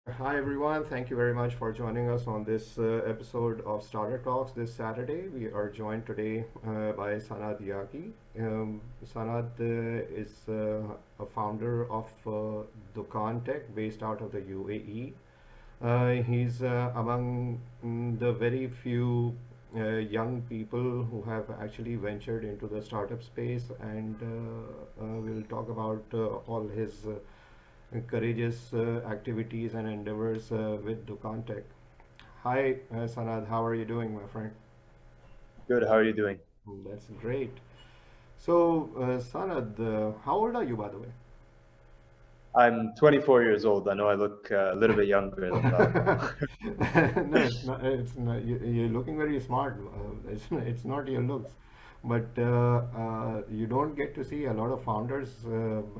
Hi everyone, thank you very much for joining us on this episode of Starter Talks this Saturday. We are joined today by Sanad Yaghi. Sanad is a founder of Dukkantek based out of the UAE. He's among the very few young people who have actually ventured into the startup space, and we'll talk about all his courageous activities and endeavors with Dukkantek. Hi, Sanad, how are you doing, my friend? Good. How are you doing? That's great. So, Sanad, how old are you, by the way? I'm 24 years old. I know I look a little bit younger than that, though. No, it's not. It's not. You're looking very smart. It's not your looks, but you don't get to see a lot of founders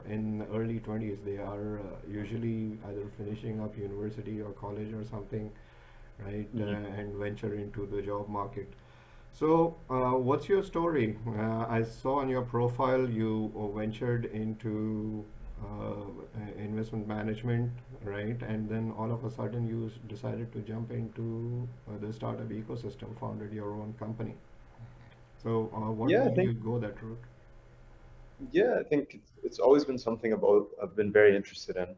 in early 20s. They are usually either finishing up university or college or something, right? Mhm. And venture into the job market. So, what's your story? I saw on your profile you ventured into investment management, right? And then all of a sudden you decided to jump into the startup ecosystem, founded your own company. So, what Yeah, I made think you go that route? it's always been something about I've been very interested in.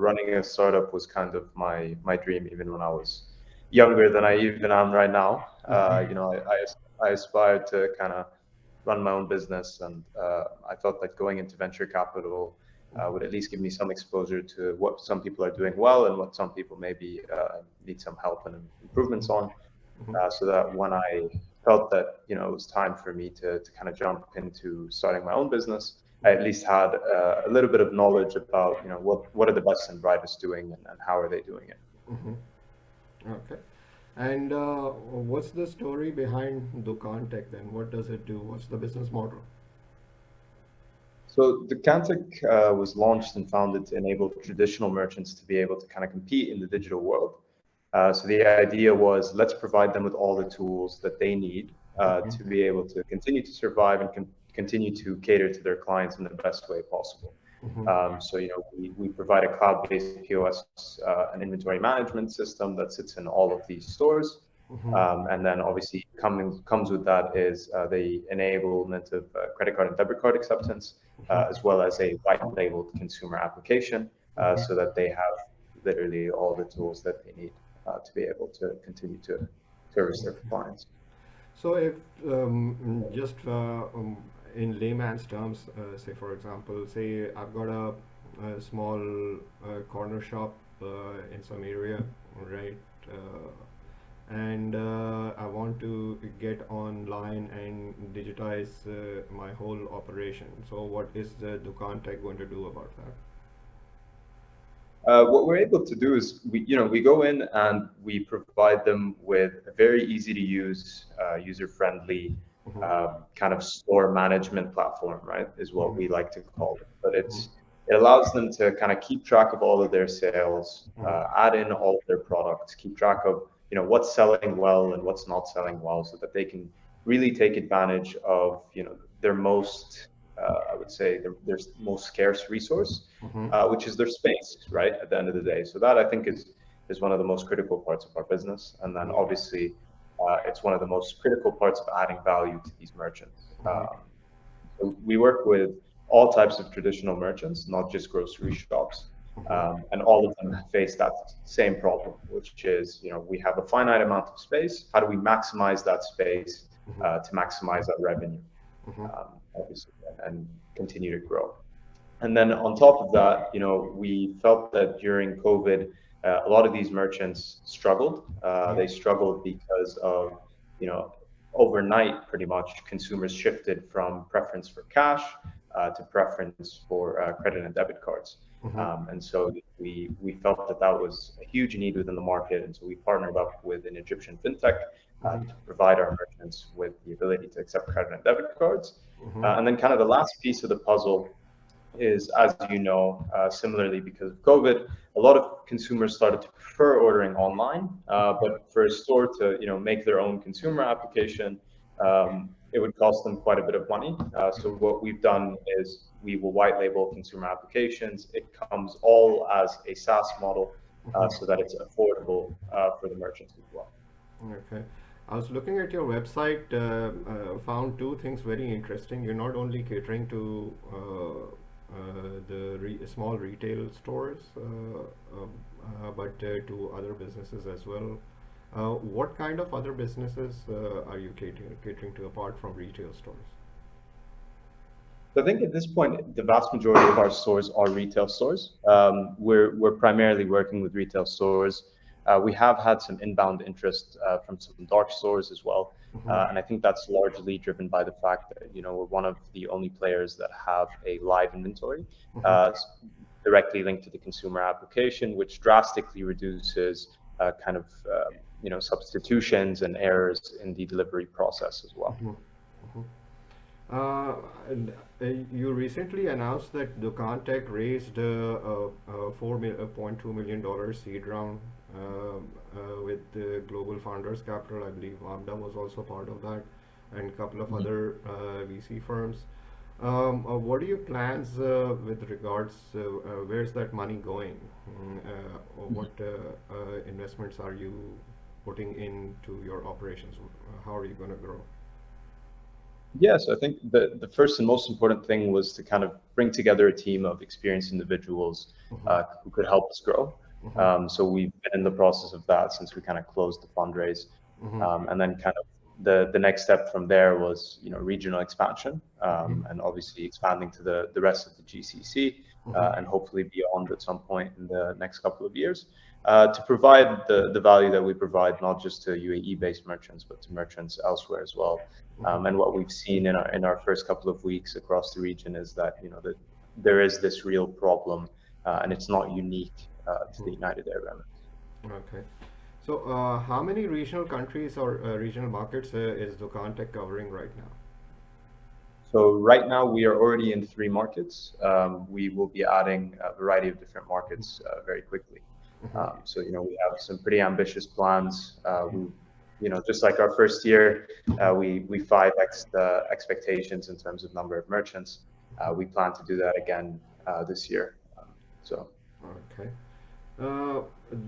Running a startup was kind of my dream, even when I was younger than I even am right now. I aspired to kind of run my own business, and I thought that going into venture capital would at least give me some exposure to what some people are doing well and what some people maybe need some help and improvements on. Mhm. So that when I felt that it was time for me to kind of jump into starting my own business, I at least had a little bit of knowledge about what are the best and brightest doing and how are they doing it. Mhm. Okay. And what's the story behind Dukantech then? What does it do? What's the business model? So the Dukkantek was launched and founded to enable traditional merchants to be able to kind of compete in the digital world. So the idea was let's provide them with all the tools that they need Mhm. to be able to continue to survive and continue to cater to their clients in the best way possible. Mhm. We provide a cloud-based POS and inventory management system that sits in all of these stores. Mhm. And then obviously comes with that is the enablement of credit card and debit card acceptance, as well as a white labeled consumer application Mhm. so that they have literally all the tools that they need to be able to continue to service their clients. So if just in layman's terms, say for example, say I've got a small corner shop in some area, right? And I want to get online and digitize my whole operation. So what is the Dukan Tech going to do about that? What we're able to do is we go in and we provide them with a very easy to use, user-friendly Mhm. kind of store management platform, right? Is what Mhm. we like to call it. But Mhm. it allows them to kind of keep track of all of their sales, Mhm. add in all of their products, keep track of what's selling well and what's not selling well, so that they can really take advantage of their most I would say their most scarce resource, Mhm. which is their space, right? At the end of the day. So that I think is one of the most critical parts of our business. And then Mhm. obviously, it's one of the most critical parts of adding value to these merchants. Mhm. So we work with all types of traditional merchants, not just grocery shops. Mhm. And all of them face that same problem, which is, we have a finite amount of space. How do we maximize that space Mhm. to maximize that revenue, Mhm. obviously, and continue to grow? And then on top of that, we felt that during COVID, a lot of these merchants struggled. They struggled because of, you know, overnight, pretty much, consumers shifted from preference for cash to preference for credit and debit cards. Mhm. And so we felt that that was a huge need within the market. And so we partnered up with an Egyptian fintech Mhm. to provide our merchants with the ability to accept credit and debit cards. Mhm. And then kind of the last piece of the puzzle is, as you know, similarly because of COVID, a lot of consumers started to prefer ordering online. But for a store to, make their own consumer application, it would cost them quite a bit of money. So what we've done is we will white label consumer applications. It comes all as a SaaS model. Mhm. so that it's affordable for the merchants as well. Okay. I was looking at your website, found two things very interesting. You're not only catering to the small retail stores, but to other businesses as well. What kind of other businesses are you catering to apart from retail stores? So I think at this point, the vast majority of our stores are retail stores. We're primarily working with retail stores. We have had some inbound interest from some dark stores as well, Mhm. and I think that's largely driven by the fact that we're one of the only players that have a live inventory Mhm. uh, directly linked to the consumer application, which drastically reduces kind of substitutions and errors in the delivery process as well. Mhm. Mhm. And you recently announced that Dukkantek raised a $4.2 million seed round with the Global Founders Capital. I believe Amda was also part of that, and a couple of other VC firms. What are your plans with regards? Where's that money going? Or what investments are you putting into your operations? How are you going to grow? Yes, I think the first and most important thing was to kind of bring together a team of experienced individuals Mhm. who could help us grow. Mhm. So we've been in the process of that since we kind of closed the fundraise, Mhm. and then kind of the next step from there was regional expansion, Mhm. and obviously expanding to the rest of the GCC, Mhm. and hopefully beyond at some point in the next couple of years. To provide the value that we provide, not just to UAE-based merchants, but to merchants elsewhere as well. Mhm. And what we've seen in our first couple of weeks across the region is that that there is this real problem, and it's not unique to the Mhm. United Arab Emirates. Okay. So, how many regional countries or regional markets is Dukantech covering right now? So right now we are already in 3 markets. We will be adding a variety of different markets very quickly. Mhm. So we have some pretty ambitious plans. We just like our first year, we 5x the expectations in terms of number of merchants. We plan to do that again this year. So. Okay. Uh,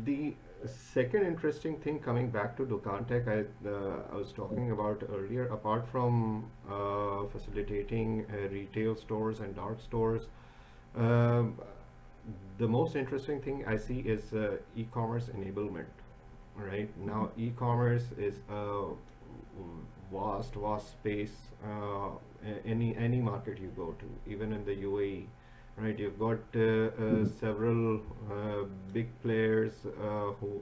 the second interesting thing coming back to Dukantech, I was talking about earlier, apart from facilitating retail stores and dark stores, um, the most interesting thing I see is e-commerce enablement. Right now, e-commerce is a vast space. Any market you go to, even in the UAE, right? You've got several big players who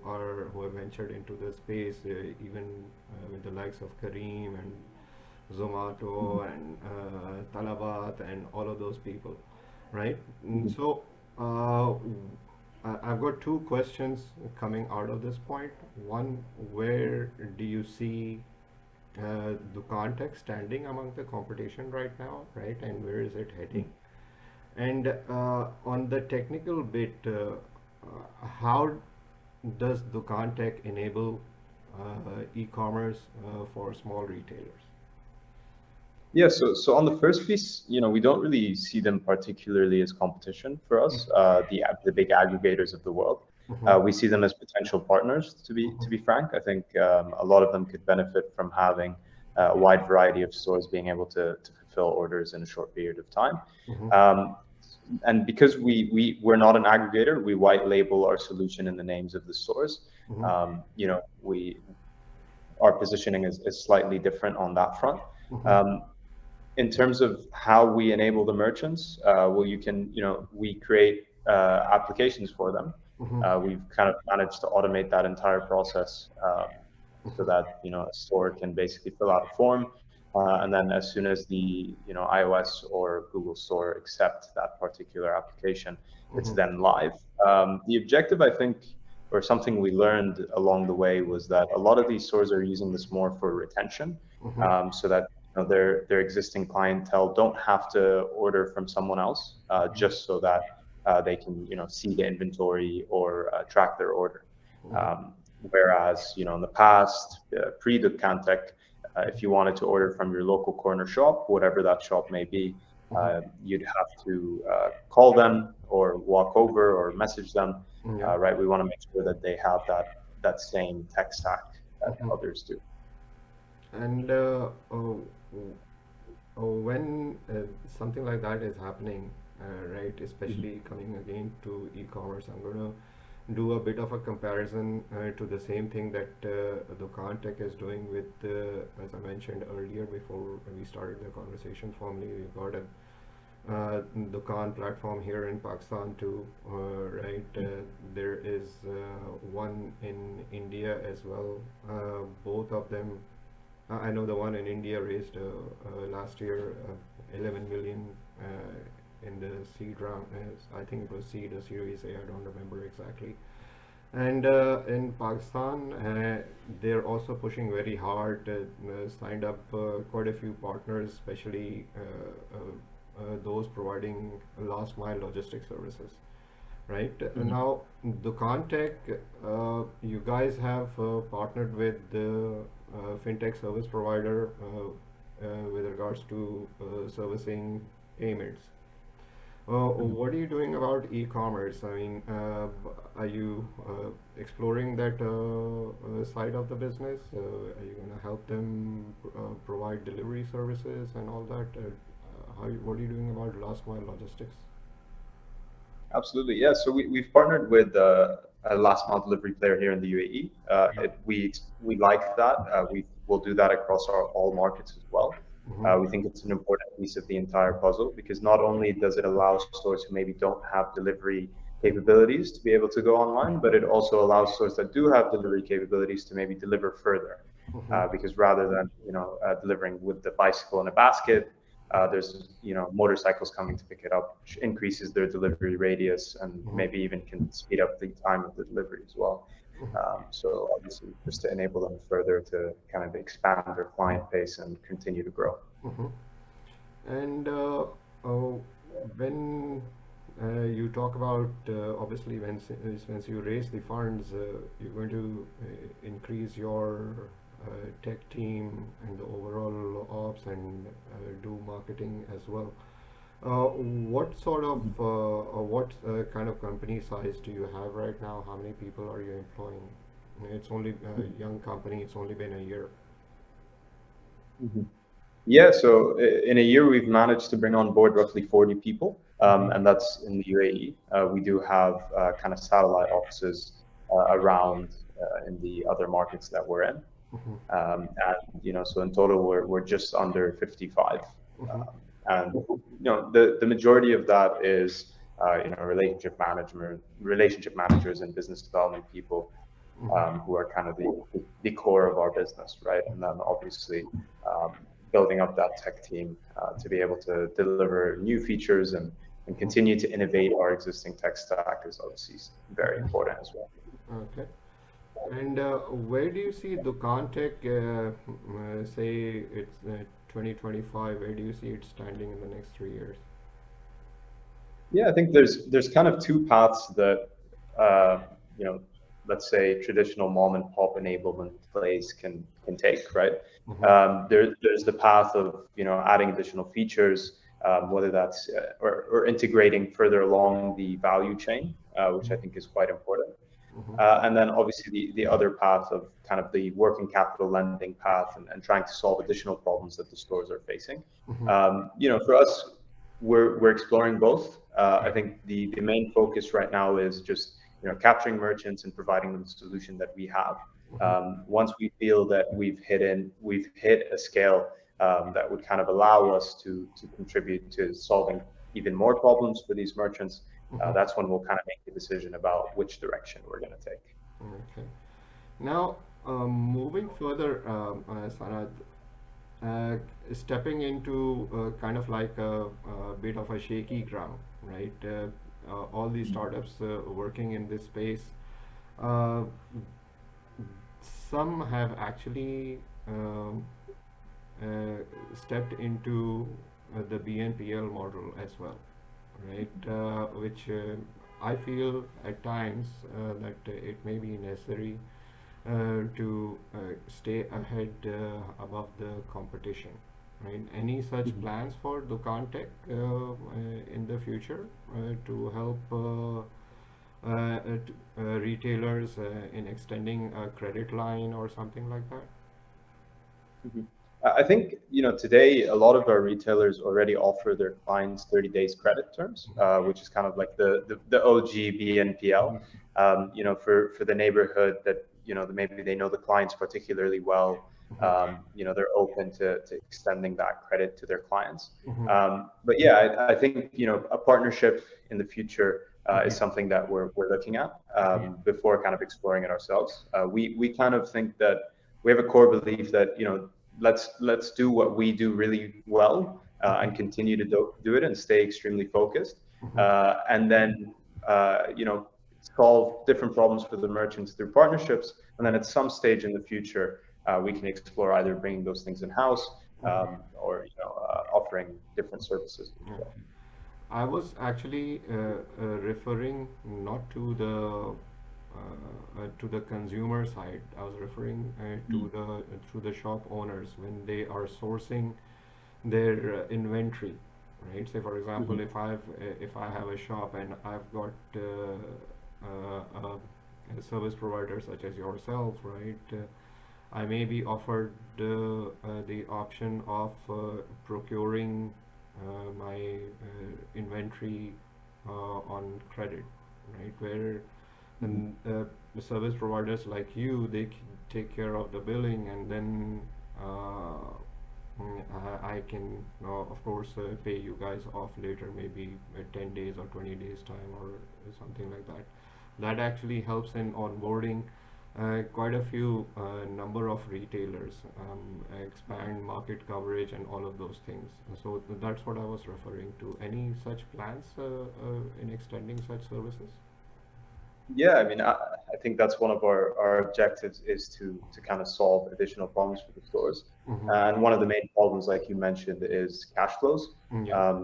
have ventured into the space, even with the likes of Kareem and Zomato and Talabat and all of those people, right? So I've got two questions coming out of this point. One, where do you see the context standing among the competition right now, right? And where is it heading? And on the technical bit, how does Dukantech enable e-commerce for small retailers? Yeah, so on the first piece, we don't really see them particularly as competition for us, the big aggregators of the world. Mhm. We see them as potential partners, to be frank. I think a lot of them could benefit from having a wide variety of stores being able to fulfill orders in a short period of time. Mhm. Um, and because we're not an aggregator, we white label our solution in the names of the stores. Mhm. We Our positioning is slightly different on that front. Mhm. Um, in terms of how we enable the merchants, well, we create applications for them. Mhm. We've kind of managed to automate that entire process so Mhm. that a store can basically fill out a form, and then as soon as the iOS or Google Store accept that particular application, it's Mhm. then live. The objective, I think, or something we learned along the way was that a lot of these stores are using this more for retention, Mhm. so that their existing clientele don't have to order from someone else just so that they can see the inventory or track their order. Mhm. Um, Whereas in the past, pre Dukkantek, if you wanted to order from your local corner shop, whatever that shop may be, Mhm. you'd have to call them or walk over or message them. Yeah. right? We want to make sure that they have that same tech stack that Mhm. others do. And when something like that is happening, right, Mhm. especially coming again to e-commerce, I'm going to do a bit of a comparison to the same thing that Dukkantek is doing with, as I mentioned earlier before we started the conversation formally, we got a Dukan platform here in Pakistan too, right? There is one in India as well. Both of them, I know the one in India raised last year 11 million in the seed round. I think it was seed or Series A. I don't remember exactly. And in Pakistan, they're also pushing very hard. Signed up quite a few partners, especially those providing last mile logistics services. Right Mhm. now, Dukkantek, you guys have partnered with the fintech service provider with regards to servicing payments. Mhm. What are you doing about e-commerce? I mean, are you exploring that side of the business? Are you going to help them provide delivery services and all that? What are you doing about last mile logistics? Absolutely, yeah. So we've partnered with a last mile delivery player here in the UAE. Yeah. We like that. We'll do that across all markets as well. Mm-hmm. We think it's an important piece of the entire puzzle because not only does it allow stores who maybe don't have delivery capabilities to be able to go online, but it also allows stores that do have delivery capabilities to maybe deliver further. Mm-hmm. Because rather than delivering with the bicycle in a basket, there's motorcycles coming to pick it up, which increases their delivery radius and Mm-hmm. maybe even can speed up the time of the delivery as well. Mm-hmm. So obviously, just to enable them further to kind of expand their client base and continue to grow. Mm-hmm. And uh, when you talk about obviously once you raise the funds, you're going to increase your tech team and the overall ops and do marketing as well. What sort of Mhm. what kind of company size do you have right now? How many people are you employing? It's only a Mhm. young company. It's only been a year. Mhm. Yeah, so in a year, we've managed to bring on board roughly 40 people, Mm-hmm. and that's in the UAE. We do have kind of satellite offices around in the other markets that we're in. Mm-hmm. And so in total, we're just under 55. Mm-hmm. And the majority of that is relationship managers, and business development people Mm-hmm. who are kind of the core of our business, right? And then obviously building up that tech team to be able to deliver new features and continue to innovate our existing tech stack is obviously very important as well. Okay. And where do you see Dukkantek, say it's 2025, where do you see it standing in the next 3 years? Yeah, I think there's kind of two paths that uh, you know, let's say traditional mom and pop enablement plays can take, right? Mm-hmm. There's the path of adding additional features, whether that's or integrating further along the value chain, which I think is quite important. Mm-hmm. And then obviously the other path of kind of the working capital lending path and trying to solve additional problems that the stores are facing. Mm-hmm. For us, we're exploring both. I think the main focus right now is just capturing merchants and providing them the solution that we have. Mm-hmm. Once we feel that we've hit a scale that would kind of allow us to contribute to solving even more problems for these merchants, Mm-hmm. that's when we'll kind of make the decision about which direction we're going to take. Okay. Now, moving further, Sanad, uh, stepping into kind of like a bit of a shaky ground, right? All these startups working in this space, uh, some have actually uh, stepped into the BNPL model as well, right? Which I feel at times that it may be necessary to stay ahead above the competition, right? Any such Mhm. plans for Dukantech in the future to help retailers in extending a credit line or something like that? Mhm. I think, today a lot of our retailers already offer their clients 30 days credit terms, which is kind of like the OG BNPL. For the neighborhood that, maybe they know the clients particularly well. They're open to extending that credit to their clients. Mm-hmm. But yeah, I think, a partnership in the future Mm-hmm. is something that we're looking at Mm-hmm. before kind of exploring it ourselves. We kind of think that we have a core belief that, let's do what we do really well, and continue to do it and stay extremely focused, Mm-hmm. and then solve different problems for the merchants through partnerships, and then at some stage in the future, we can explore either bringing those things in house, Mm-hmm. or offering different services as Yeah. well. I was actually referring not to the consumer side. I was referring to the shop owners when they are sourcing their inventory, right? Say for example, Mhm. if I have a shop and I've got a service provider such as yourself, right? I may be offered the option of procuring my inventory on credit, right? Where Mhm. and the service providers like you, they take care of the billing, and then I can, of course, pay you guys off later, maybe 10 days or 20 days time or something like that. That actually helps in onboarding quite a few number of retailers, expand market coverage and all of those things. So that's what I was referring to. Any such plans in extending such services? Yeah, I mean, I think that's one of our objectives, is to kind of solve additional problems for the stores. Mm-hmm. And one of the main problems, like you mentioned, is cash flows. Yeah.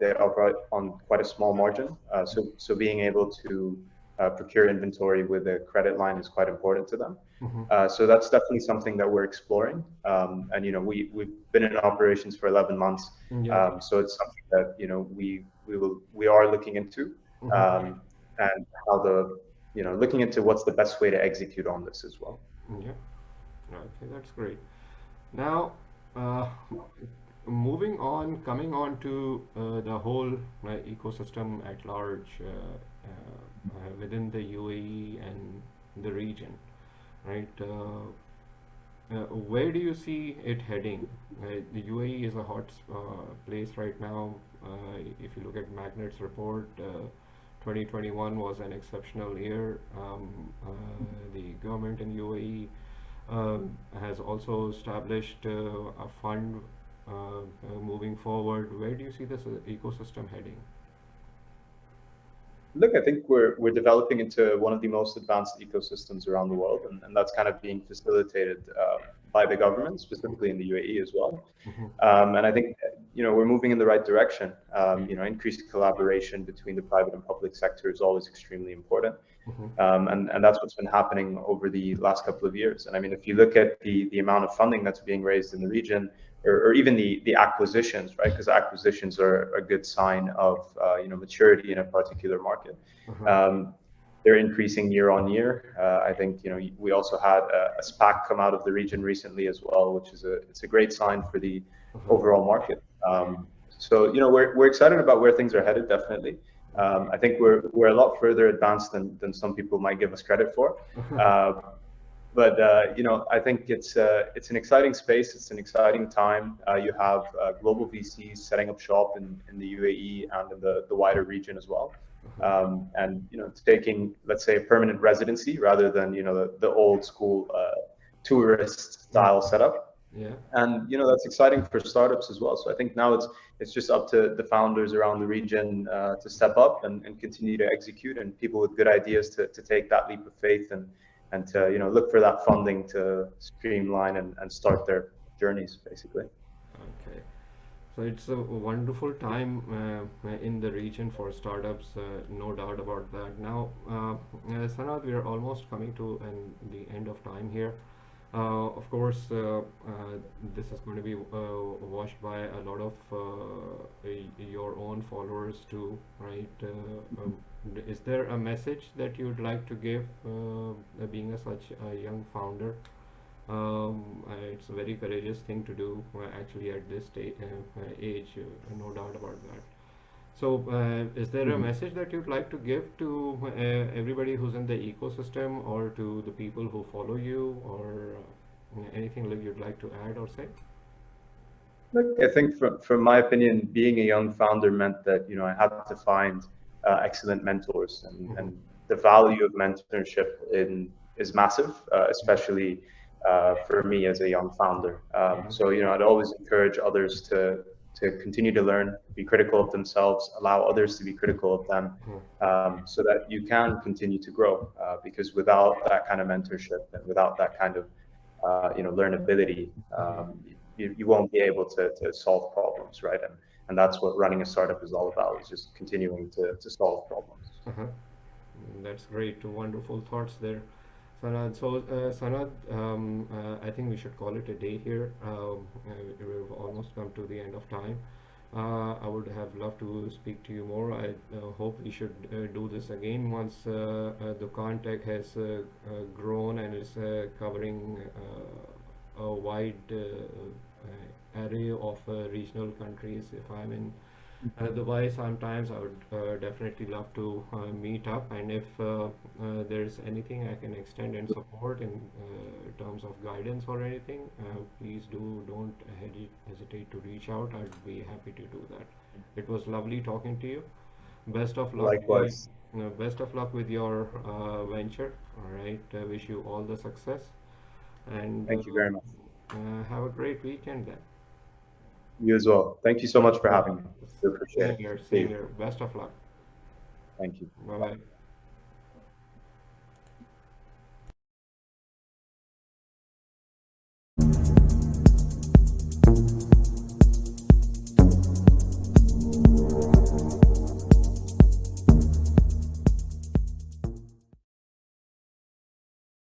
They operate on quite a small margin. So being able to procure inventory with a credit line is quite important to them. Mm-hmm. So that's definitely something that we're exploring. And we've been in operations for 11 months. Yeah. So it's something that we are looking into. Mm-hmm. Um, and how looking into what's the best way to execute on this as well. Yeah. Okay, that's great. Now, uh, moving on, coming on to the whole ecosystem at large within the UAE and the region, right? Where do you see it heading? The UAE is a hot place right now. If you look at Magnet's report, 2021 was an exceptional year. The government in UAE has also established a fund moving forward. Where do you see this ecosystem heading? Look, I think we're developing into one of the most advanced ecosystems around the world, and that's kind of being facilitated by the government, specifically in the UAE as well. Mhm. And I think we're moving in the right direction. Increased collaboration between the private and public sector is always extremely important. Mhm. And that's what's been happening over the last couple of years. And I mean, if you look at the amount of funding that's being raised in the region, or even the acquisitions, right? Because acquisitions are a good sign of maturity in a particular market. Uh-huh. Um, they're increasing year on year. I think we also had a SPAC come out of the region recently as well, which is it's a great sign for the Uh-huh. overall market. So we're excited about where things are headed, definitely. I think we're a lot further advanced than some people might give us credit for. Uh, but I think it's an exciting space. It's an exciting time. You have global VCs setting up shop in the UAE and in the wider region as well. And taking, let's say, a permanent residency rather than the old school tourist Mm. style setup. Yeah. And that's exciting for startups as well. So I think now it's just up to the founders around the region to step up and continue to execute, and people with good ideas to take that leap of faith and to look for that funding to streamline and start their journeys, basically. Okay. So it's a wonderful time in the region for startups, no doubt about that. Now, Sanad, we are almost coming to the end of time here. Of course, this is going to be watched by a lot of your own followers too, right? Is there a message that you'd like to give, being such a young founder? It's a very courageous thing to do, actually, at this age, no doubt about that. So, is there a Mhm. message that you'd like to give to everybody who's in the ecosystem, or to the people who follow you, or anything like you'd like to add or say? Look, I think from my opinion, being a young founder meant that, I had to find excellent mentors, Mm-hmm. and the value of mentorship is massive, especially for me as a young founder. So, I'd always encourage others to continue to learn, be critical of themselves, allow others to be critical of them, so that you can continue to grow. Because without that kind of mentorship and without that kind of learnability, you won't be able to solve problems, right? And that's what running a startup is all about, is just continuing to solve problems. Uh-huh. That's great. Wonderful thoughts there, Sanad. So, Sanad, I think we should call it a day here. We've almost come to the end of time. I would have loved to speak to you more. I hope we should do this again once Dukkantek has grown and is covering a wide array of regional countries. If I'm in Dubai sometimes, I would definitely love to meet up, and if there's anything I can extend and support in terms of guidance or anything, please don't hesitate to reach out. I'd be happy to do that. It was lovely talking to you. Best of luck. Likewise. Best of luck with your venture. All right. Wish you all the success, and Thank you very much. have a great weekend then. You as well. Thank you so much for having me. We appreciate Same it. here. See Same you. here. Best of luck. Thank you. Bye Bye. bye.